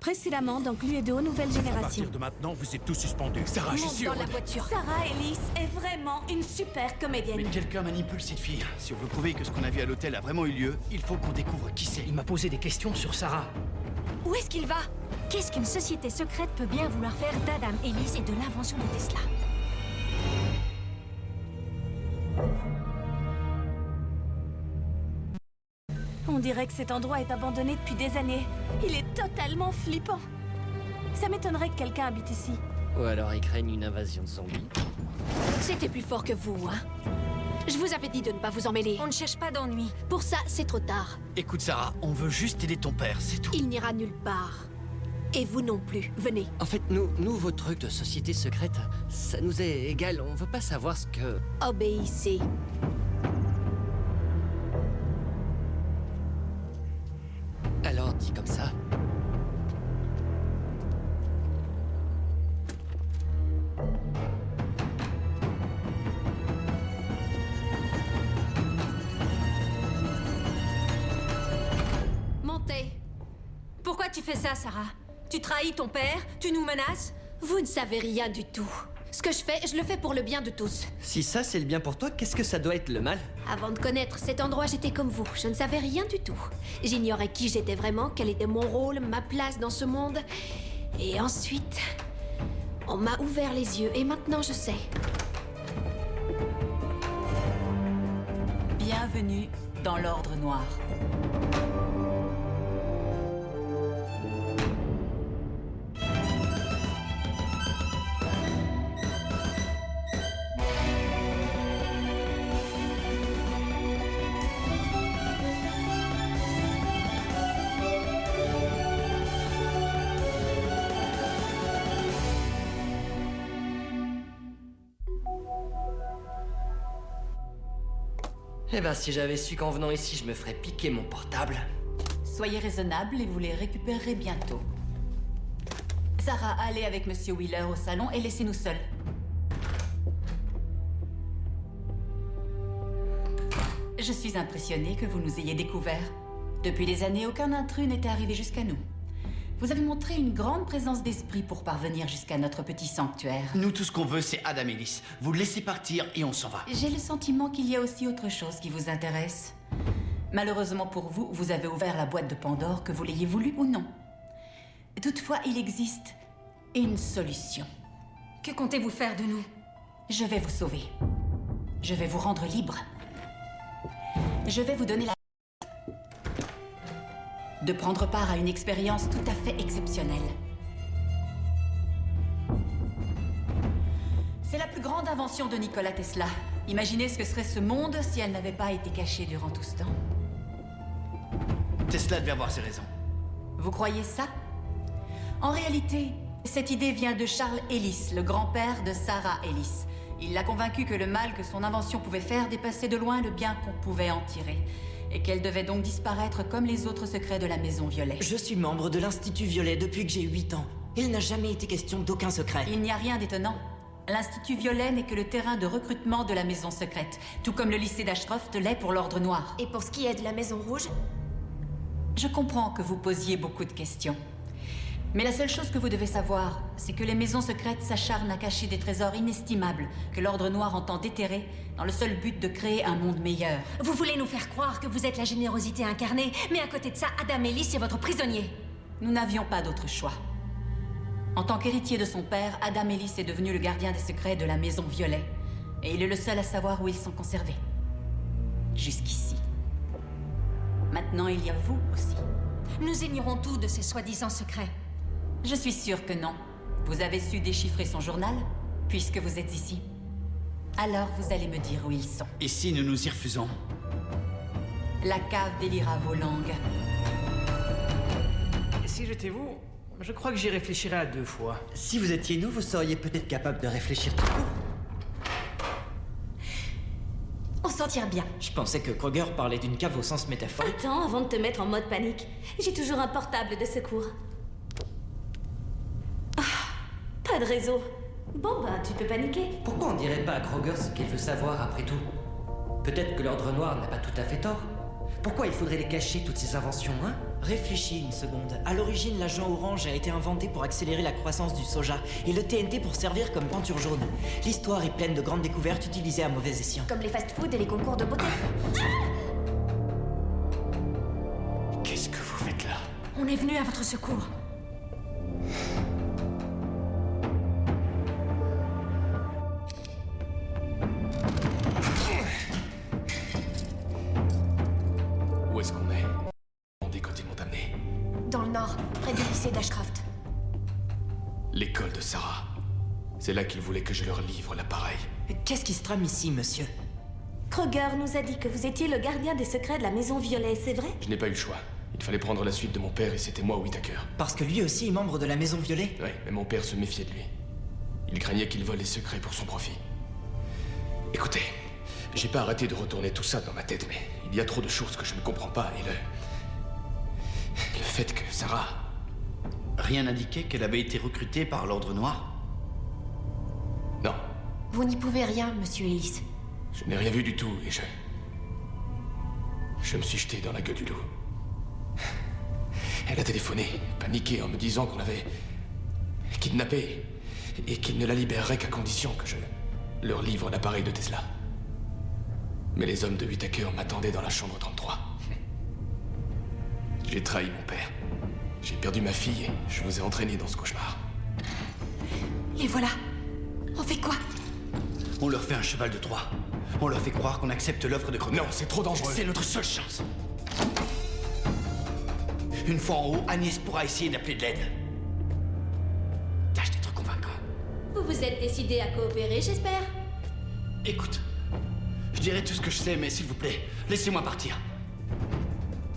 Précédemment dans Cluedo Nouvelle À Génération. partir de maintenant, vous êtes tous suspendus. Sarah, je suis Monte sûr. dans la voiture. Sarah Ellis est vraiment une super comédienne. Mais quelqu'un manipule cette fille. Si on veut prouver que ce qu'on a vu à l'hôtel a vraiment eu lieu, il faut qu'on découvre qui c'est. Il m'a posé des questions sur Sarah. Où est-ce qu'il va? Qu'est-ce qu'une société secrète peut bien vouloir faire d'Adam Ellis et de l'invention de Tesla? On dirait que cet endroit est abandonné depuis des années. Il est totalement flippant. Ça m'étonnerait que quelqu'un habite ici. Ou alors ils craignent une invasion de zombies. C'était plus fort que vous, hein? Je vous avais dit de ne pas vous emmêler. On ne cherche pas d'ennui. Pour ça, c'est trop tard. Écoute Sarah, on veut juste aider ton père, c'est tout. Il n'ira nulle part. Et vous non plus. Venez. En fait, nous, vos trucs de société secrète, ça nous est égal. On veut pas savoir ce que... Obéissez. Alors, dit comme ça. Montez. Pourquoi tu fais ça, Sarah? Tu trahis ton père? Tu nous menaces? Vous ne savez rien du tout. Ce que je fais, je le fais pour le bien de tous. Si ça, c'est le bien pour toi, qu'est-ce que ça doit être le mal? Avant de connaître cet endroit, j'étais comme vous. Je ne savais rien du tout. J'ignorais qui j'étais vraiment, quel était mon rôle, ma place dans ce monde. Et ensuite, on m'a ouvert les yeux et maintenant je sais. Bienvenue dans l'Ordre Noir. Eh ben, si j'avais su qu'en venant ici, je me ferais piquer mon portable. Soyez raisonnable et vous les récupérerez bientôt. Sarah, allez avec Monsieur Wheeler au salon et laissez-nous seuls. Je suis impressionnée que vous nous ayez découverts. Depuis des années, aucun intrus n'était arrivé jusqu'à nous. Vous avez montré une grande présence d'esprit pour parvenir jusqu'à notre petit sanctuaire. Nous, tout ce qu'on veut, c'est Adam Ellis. Vous le laissez partir et on s'en va. J'ai le sentiment qu'il y a aussi autre chose qui vous intéresse. Malheureusement pour vous, vous avez ouvert la boîte de Pandore, que vous l'ayez voulu ou non. Toutefois, il existe une solution. Que comptez-vous faire de nous? Je vais vous sauver. Je vais vous rendre libre. Je vais vous donner la... de prendre part à une expérience tout à fait exceptionnelle. C'est la plus grande invention de Nikola Tesla. Imaginez ce que serait ce monde si elle n'avait pas été cachée durant tout ce temps. Tesla devait avoir ses raisons. Vous croyez ça? En réalité, cette idée vient de Charles Ellis, le grand-père de Sarah Ellis. Il l'a convaincu que le mal que son invention pouvait faire dépassait de loin le bien qu'on pouvait en tirer. Et qu'elle devait donc disparaître comme les autres secrets de la Maison Violet. Je suis membre de l'Institut Violet depuis que j'ai 8 ans. Il n'a jamais été question d'aucun secret. Il n'y a rien d'étonnant. L'Institut Violet n'est que le terrain de recrutement de la Maison Secrète, tout comme le lycée d'Ashcroft l'est pour l'Ordre Noir. Et pour ce qui est de la Maison Rouge? Je comprends que vous posiez beaucoup de questions. Mais la seule chose que vous devez savoir, c'est que les maisons secrètes s'acharnent à cacher des trésors inestimables que l'Ordre Noir entend déterrer dans le seul but de créer un monde meilleur. Vous voulez nous faire croire que vous êtes la générosité incarnée, mais à côté de ça, Adam Ellis est votre prisonnier. Nous n'avions pas d'autre choix. En tant qu'héritier de son père, Adam Ellis est devenu le gardien des secrets de la Maison Violet. Et il est le seul à savoir où ils sont conservés. Jusqu'ici. Maintenant, il y a vous aussi. Nous ignorons tout de ces soi-disant secrets. Je suis sûre que non. Vous avez su déchiffrer son journal, puisque vous êtes ici. Alors vous allez me dire où ils sont. Et si nous nous y refusons? La cave d'Elira Volang. Si j'étais vous, je crois que j'y réfléchirais à 2 fois. Si vous étiez nous, vous seriez peut-être capable de réfléchir tout court. On s'en tire bien. Je pensais que Kroger parlait d'une cave au sens métaphorique. Attends avant de te mettre en mode panique. J'ai toujours un portable de secours. Pas de réseau. Bon bah, tu peux paniquer. Pourquoi on dirait pas à Kroger ce qu'il veut savoir après tout? Peut-être que l'Ordre Noir n'a pas tout à fait tort. Pourquoi il faudrait les cacher, toutes ces inventions, hein? Réfléchis une seconde. À l'origine, l'agent orange a été inventé pour accélérer la croissance du soja, et le TNT pour servir comme peinture jaune. L'histoire est pleine de grandes découvertes utilisées à mauvais escient. Comme les fast-foods et les concours de beauté. Qu'est-ce que vous faites là? On est venu à votre secours. Où est-ce qu'on est? Demandez quand ils m'ont amené. Dans le nord, près du lycée d'Ashcroft. L'école de Sarah. C'est là qu'ils voulaient que je leur livre l'appareil. Qu'est-ce qui se trame ici, monsieur? Kruger nous a dit que vous étiez le gardien des secrets de la Maison Violet, c'est vrai? Je n'ai pas eu le choix. Il fallait prendre la suite de mon père et c'était moi Whittaker. Parce que lui aussi est membre de la Maison Violet? Ouais, mais mon père se méfiait de lui. Il craignait qu'il vole les secrets pour son profit. Écoutez, j'ai pas arrêté de retourner tout ça dans ma tête, mais il y a trop de choses que je ne comprends pas et le fait que Sarah... Rien n'indiquait qu'elle avait été recrutée par l'Ordre Noir. Non, Vous n'y pouvez rien, monsieur Ellis. je n'ai rien vu du tout et je me suis jeté dans la gueule du loup. Elle a téléphoné, paniquée en me disant qu'on l'avait kidnappée et qu'il ne la libérerait qu'à condition que je leur livre l'appareil de Tesla. Mais les hommes de Whittaker m'attendaient dans la chambre 33. J'ai trahi mon père. J'ai perdu ma fille et je vous ai entraîné dans ce cauchemar. Les voilà. On fait quoi? On leur fait un cheval de Troie. On leur fait croire qu'on accepte l'offre de Kruger. Non, c'est trop dangereux. C'est notre seule chance. Une fois en haut, Agnès pourra essayer d'appeler de l'aide. Tâche d'être convaincant. Vous vous êtes décidé à coopérer, j'espère? Écoute, je dirai tout ce que je sais, mais s'il vous plaît, laissez-moi partir.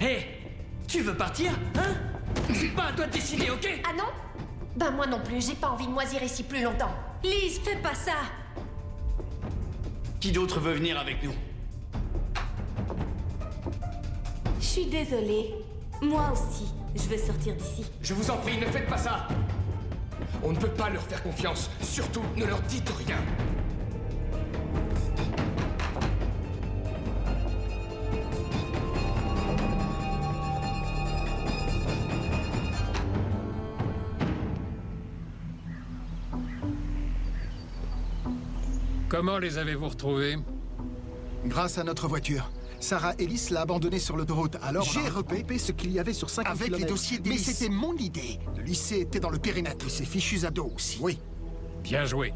Hé, tu veux partir, hein? C'est pas à toi de décider, ok? Ah non? Ben moi non plus, j'ai pas envie de moisir ici plus longtemps. Lise, fais pas ça! Qui d'autre veut venir avec nous? Je suis désolée. Moi aussi, je veux sortir d'ici. Je vous en prie, ne faites pas ça. On ne peut pas leur faire confiance. Surtout, ne leur dites rien. Comment les avez-vous retrouvés? Grâce à notre voiture. Sarah Ellis l'a abandonnée sur l'autoroute, alors j'ai repéré ce qu'il y avait sur 50 Avec km. les dossiers Mais d'Ellis. c'était mon idée. Le lycée était dans le périmètre. Et ses fichus ados aussi. Oui. Bien joué.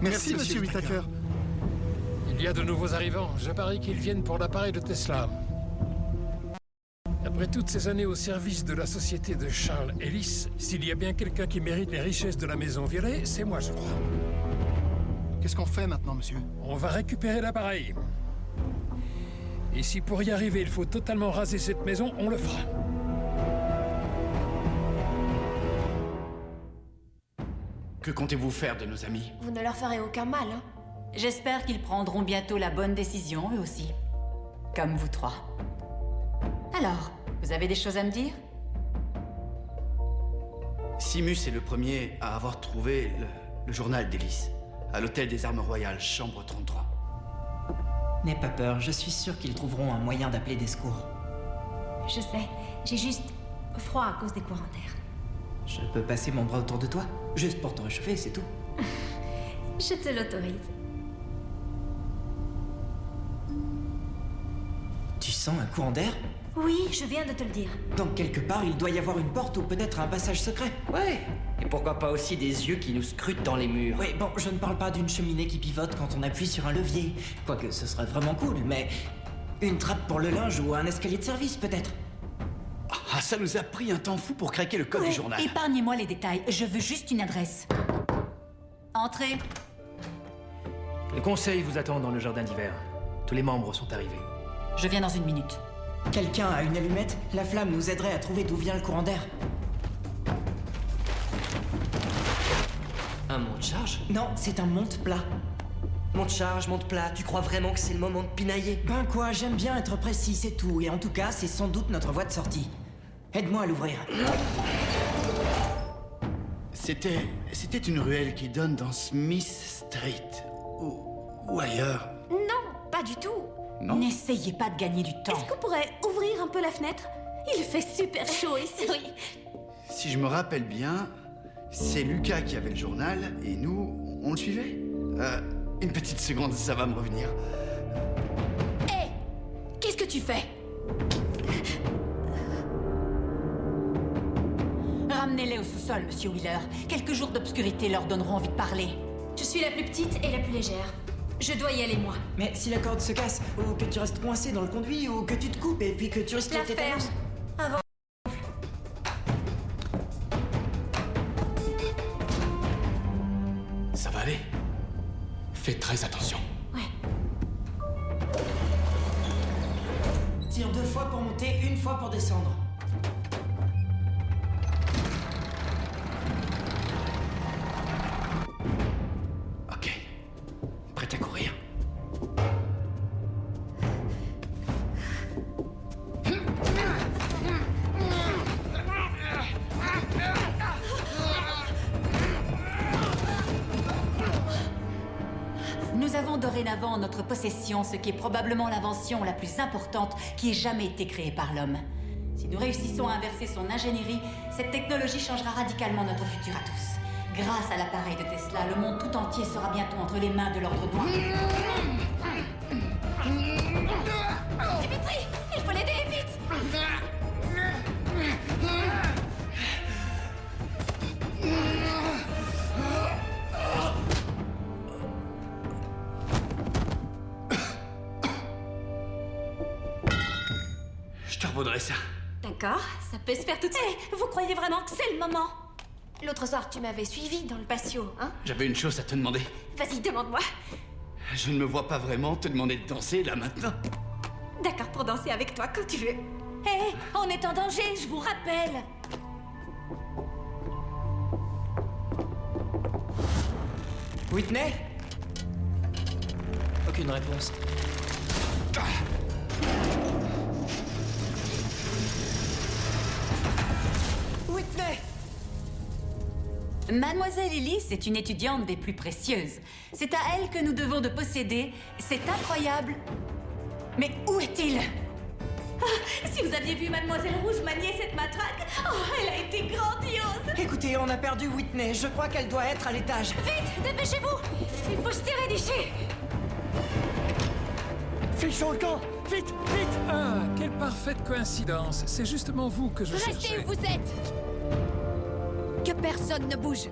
Merci, monsieur Whittaker. Il y a de nouveaux arrivants. Je parie qu'ils viennent pour l'appareil de Tesla. Après toutes ces années au service de la société de Charles Ellis, s'il y a bien quelqu'un qui mérite les richesses de la Maison Violet, c'est moi, je crois. Qu'est-ce qu'on fait maintenant, monsieur? On va récupérer l'appareil. Et si pour y arriver, il faut totalement raser cette maison, on le fera. Que comptez-vous faire de nos amis? Vous ne leur ferez aucun mal, hein? J'espère qu'ils prendront bientôt la bonne décision, eux aussi. Comme vous trois. Alors, vous avez des choses à me dire? Simus est le premier à avoir trouvé le journal d'Ellis, à l'hôtel des Armes Royales, chambre 33. N'aie pas peur, je suis sûr qu'ils trouveront un moyen d'appeler des secours. Je sais, j'ai juste froid à cause des courants d'air. Je peux passer mon bras autour de toi? Juste pour te réchauffer, c'est tout. Je te l'autorise. Tu sens un courant d'air? Oui, je viens de te le dire. Donc quelque part, il doit y avoir une porte ou peut-être un passage secret. Ouais. Et pourquoi pas aussi des yeux qui nous scrutent dans les murs? Oui, bon, je ne parle pas d'une cheminée qui pivote quand on appuie sur un levier. Quoique ce serait vraiment cool, mais... Une trappe pour le linge ou un escalier de service, peut-être. Ah, ça nous a pris un temps fou pour craquer le code du journal. Épargnez-moi les détails, je veux juste une adresse. Entrez. Le conseil vous attend dans le jardin d'hiver. Tous les membres sont arrivés. Je viens dans une minute. Quelqu'un a une allumette? La flamme nous aiderait à trouver d'où vient le courant d'air. Un monte-charge? Non, c'est un monte-plat. Monte-charge, monte-plat, tu crois vraiment que c'est le moment de pinailler? Ben quoi, j'aime bien être précis, c'est tout. Et en tout cas, c'est sans doute notre voie de sortie. Aide-moi à l'ouvrir. C'était une ruelle qui donne dans Smith Street. Ou ailleurs. Non, pas du tout. Non? N'essayez pas de gagner du temps. Est-ce qu'on pourrait ouvrir un peu la fenêtre? Il fait super chaud ici. Oui. Si je me rappelle bien, c'est Lucas qui avait le journal et nous, on le suivait. Une petite seconde, ça va me revenir. Hé! Qu'est-ce que tu fais? Ramenez-les au sous-sol, monsieur Wheeler. Quelques jours d'obscurité leur donneront envie de parler. Je suis la plus petite et la plus légère. Je dois y aller, moi. Mais si la corde se casse, ou que tu restes coincé dans le conduit, ou que tu te coupes et puis que tu risques La le tétanos. ferme. Avant. Ça va aller. Faites très attention. Tire 2 fois pour monter, 1 fois pour descendre. Ok. Prête à courir. Nous avons dorénavant en notre possession ce qui est probablement l'invention la plus importante qui ait jamais été créée par l'homme. Si nous réussissons à inverser son ingénierie, cette technologie changera radicalement notre futur à tous. Grâce à l'appareil de Tesla, le monde tout entier sera bientôt entre les mains de l'ordre noir. Dimitri! Il faut l'aider, vite! Je te revaudrai ça. D'accord, ça peut se faire tout de suite. Vous croyez vraiment que c'est le moment? L'autre soir, tu m'avais suivi dans le patio, hein? J'avais une chose à te demander. Vas-y, demande-moi. Je ne me vois pas vraiment te demander de danser là maintenant. D'accord, pour danser avec toi quand tu veux. Hé, on est en danger, je vous rappelle. Whitney? Aucune réponse. Whitney! Mademoiselle Ellis est une étudiante des plus précieuses. C'est à elle que nous devons de posséder. C'est incroyable. Mais où est-il? Si vous aviez vu Mademoiselle Rouge manier cette matraque, oh, elle a été grandiose. Écoutez, on a perdu Whitney. Je crois qu'elle doit être à l'étage. Vite, dépêchez-vous! Il faut se tirer d'ici! Fichons le camp! Vite, vite! Ah, quelle parfaite coïncidence. C'est justement vous que je Restez cherchais. où vous êtes! Que personne ne bouge!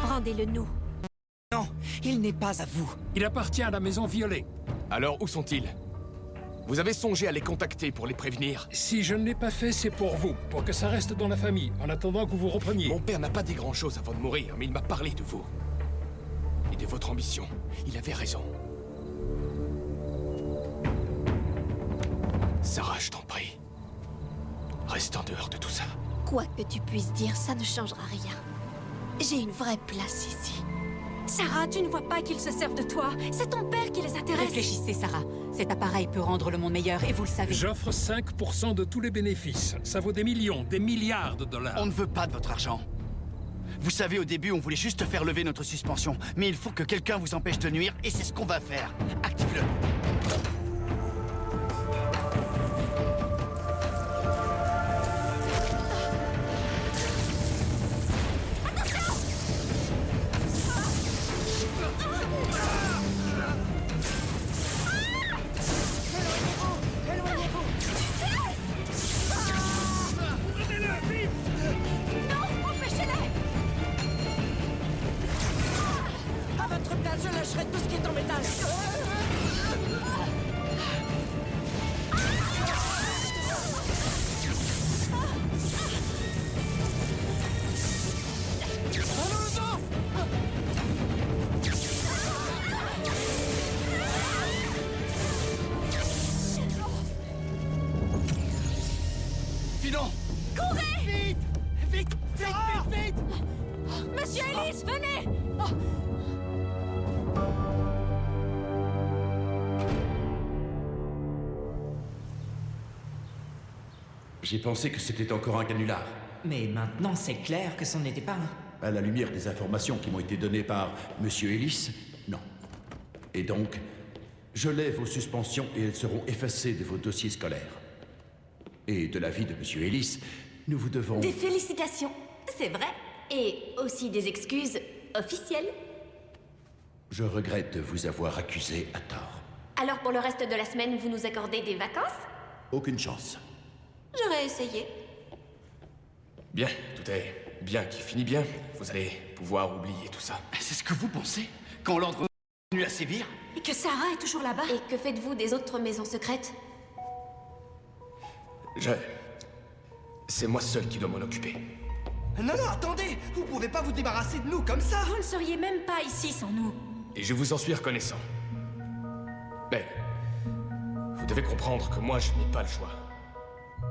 Rendez-le nous. Non, il n'est pas à vous. Il appartient à la Maison Violet. Alors, où sont-ils? Vous avez songé à les contacter pour les prévenir? Si je ne l'ai pas fait, c'est pour vous, pour que ça reste dans la famille, en attendant que vous vous repreniez. Mon père n'a pas dit grand-chose avant de mourir, mais il m'a parlé de vous. Et de votre ambition. Il avait raison. Sarah, je t'en prie. Reste en dehors de tout ça. Quoi que tu puisses dire, ça ne changera rien. J'ai une vraie place ici. Sarah, tu ne vois pas qu'ils se servent de toi. C'est ton père qui les intéresse. Réfléchissez, Sarah. Cet appareil peut rendre le monde meilleur et vous le savez. J'offre 5% de tous les bénéfices. Ça vaut des millions, des milliards de dollars. On ne veut pas de votre argent. Vous savez, au début, on voulait juste faire lever notre suspension. Mais il faut que quelqu'un vous empêche de nuire, et c'est ce qu'on va faire. Active-le. À votre place, je lâcherai tout ce qui est en métal. Filons! Courez! Vite! Vite! Vite! Vite! Vite! Monsieur Ellis, venez! J'ai pensé que c'était encore un canular. Mais maintenant, c'est clair que ce n'était pas un. À la lumière des informations qui m'ont été données par Monsieur Ellis, non. Et donc, je lève vos suspensions et elles seront effacées de vos dossiers scolaires. Et de l'avis de Monsieur Ellis, nous vous devons... Des félicitations, c'est vrai. Et aussi des excuses officielles. Je regrette de vous avoir accusé à tort. Alors pour le reste de la semaine, vous nous accordez des vacances? Aucune chance. J'aurais essayé. Bien, tout est bien qui finit bien. Vous allez pouvoir oublier tout ça. C'est ce que vous pensez? Quand l'ordre continue à sévir? Et que Sarah est toujours là-bas? Et que faites-vous des autres maisons secrètes? C'est moi seul qui dois m'en occuper. Non, non, attendez! Vous pouvez pas vous débarrasser de nous comme ça! Vous ne seriez même pas ici sans nous. Et je vous en suis reconnaissant. Mais vous devez comprendre que moi, je n'ai pas le choix.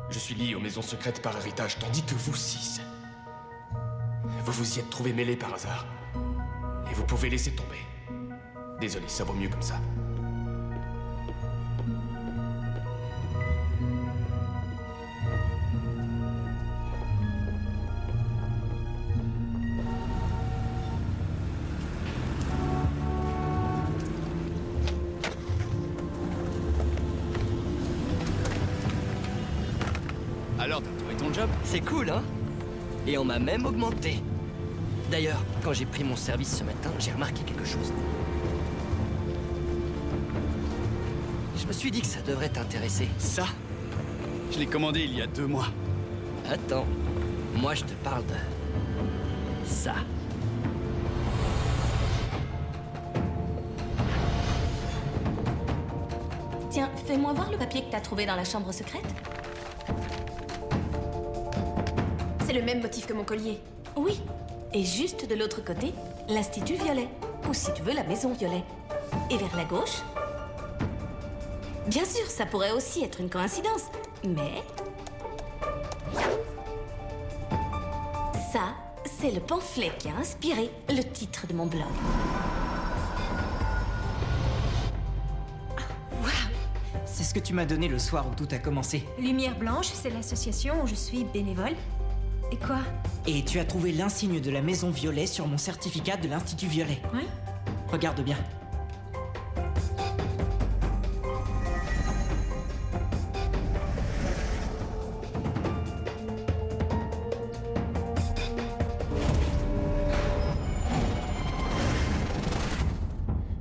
Je suis lié aux maisons secrètes par héritage, tandis que vous six, vous vous y êtes trouvés mêlés par hasard. Et vous pouvez laisser tomber. Désolé, ça vaut mieux comme ça. Alors, t'as trouvé ton job? C'est cool, hein? Et on m'a même augmenté. D'ailleurs, quand j'ai pris mon service ce matin, j'ai remarqué quelque chose. Je me suis dit que ça devrait t'intéresser. Ça? Je l'ai commandé il y a 2 mois. Attends, moi je te parle de... ça. Tiens, fais-moi voir le papier que t'as trouvé dans la chambre secrète. C'est le même motif que mon collier. Oui. Et juste de l'autre côté, l'Institut Violet. Ou si tu veux, la Maison Violet. Et vers la gauche... Bien sûr, ça pourrait aussi être une coïncidence. Mais... ça, c'est le pamphlet qui a inspiré le titre de mon blog. C'est ce que tu m'as donné le soir où tout a commencé. Lumière Blanche, c'est l'association où je suis bénévole. Et quoi? Et tu as trouvé l'insigne de la Maison Violet sur mon certificat de l'Institut Violet. Ouais. Regarde bien.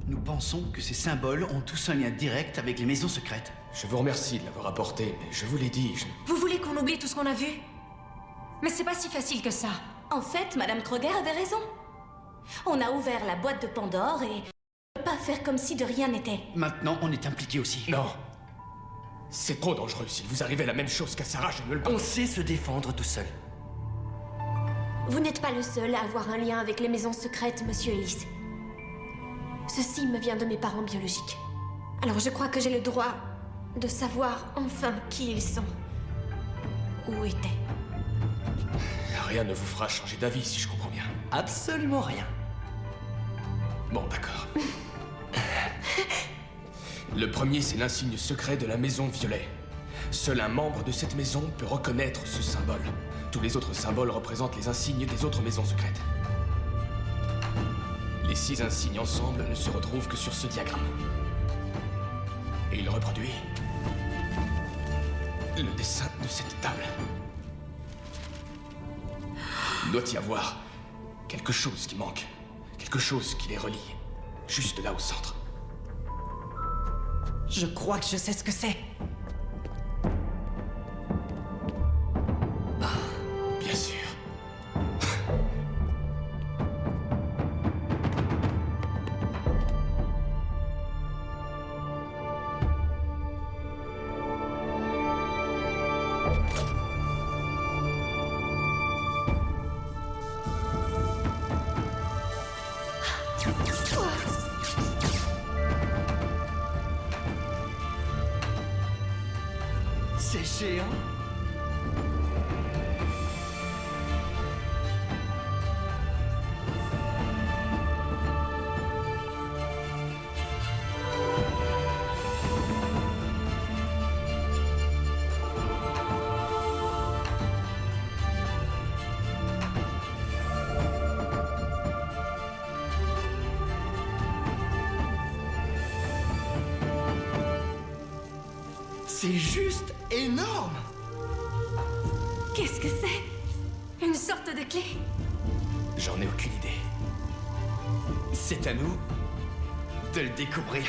Nous pensons que ces symboles ont tous un lien direct avec les maisons secrètes. Je vous remercie de l'avoir apporté, mais je vous l'ai dit, Vous voulez qu'on oublie tout ce qu'on a vu? Mais c'est pas si facile que ça. En fait, Madame Kroger avait raison. On a ouvert la boîte de Pandore et... on ne peut pas faire comme si de rien n'était. Maintenant, on est impliqué aussi. Non. C'est trop dangereux. S'il vous arrivait la même chose qu'à Sarah, je ne le pas. On sait se défendre tout seul. Vous n'êtes pas le seul à avoir un lien avec les maisons secrètes, Monsieur Ellis. Ceci me vient de mes parents biologiques. Alors je crois que j'ai le droit de savoir enfin qui ils sont. Où étaient. Rien ne vous fera changer d'avis, si je comprends bien. Absolument rien. Bon, d'accord. Le premier, c'est l'insigne secret de la Maison Violet. Seul un membre de cette maison peut reconnaître ce symbole. Tous les autres symboles représentent les insignes des autres maisons secrètes. Les 6 insignes ensemble ne se retrouvent que sur ce diagramme. Et il reproduit le dessin de cette table. Il doit y avoir quelque chose qui manque. Quelque chose qui les relie. Juste là au centre. Je crois que je sais ce que c'est. Bien sûr. C'est géant. C'est juste énorme! Qu'est-ce que c'est? Une sorte de clé. J'en ai aucune idée. C'est à nous de le découvrir.